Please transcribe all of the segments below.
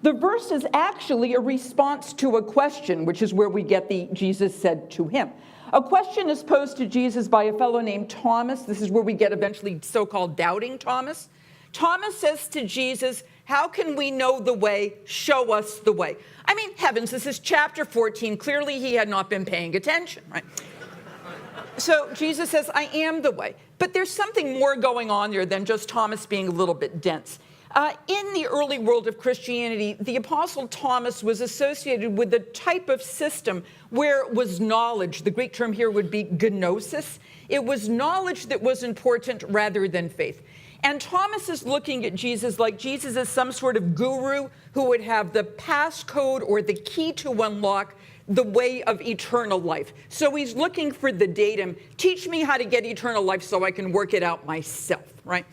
The verse is actually a response to a question, which is where we get the Jesus said to him. A question is posed to Jesus by a fellow named Thomas. This is where we get eventually so-called doubting Thomas. Thomas says to Jesus, how can we know the way? Show us the way. I mean, heavens, this is chapter 14. Clearly he had not been paying attention, right? So Jesus says, I am the way. But there's something more going on there than just Thomas being a little bit dense. In the early world of Christianity, the Apostle Thomas was associated with a type of system where it was knowledge. The Greek term here would be gnosis. It was knowledge that was important rather than faith. And Thomas is looking at Jesus like Jesus is some sort of guru who would have the passcode or the key to unlock the way of eternal life. So he's looking for the datum. Teach me how to get eternal life so I can work it out myself, right?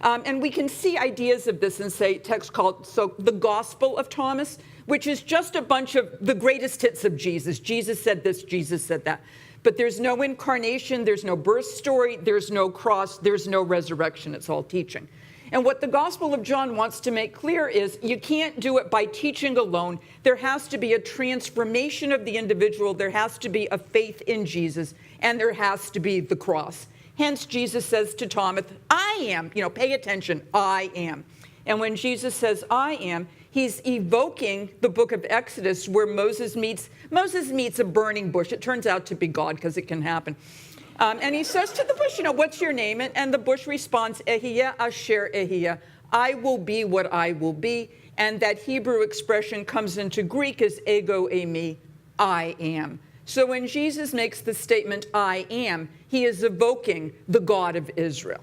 And we can see ideas of this in, say, a text called the Gospel of Thomas, which is just a bunch of the greatest hits of Jesus. Jesus said this, Jesus said that. But there's no incarnation, there's no birth story, there's no cross, there's no resurrection. It's all teaching. And what the Gospel of John wants to make clear is you can't do it by teaching alone. There has to be a transformation of the individual. There has to be a faith in Jesus, and there has to be the cross. Hence, Jesus says to Thomas, I am, pay attention, I am. And when Jesus says, I am, he's evoking the book of Exodus where Moses meets a burning bush. It turns out to be God because it can happen. And he says to the bush, what's your name? And the bush responds, Ehiyah Asher Ehiyah, I will be what I will be. And that Hebrew expression comes into Greek as ego eimi, I am. So when Jesus makes the statement, I am, he is evoking the God of Israel.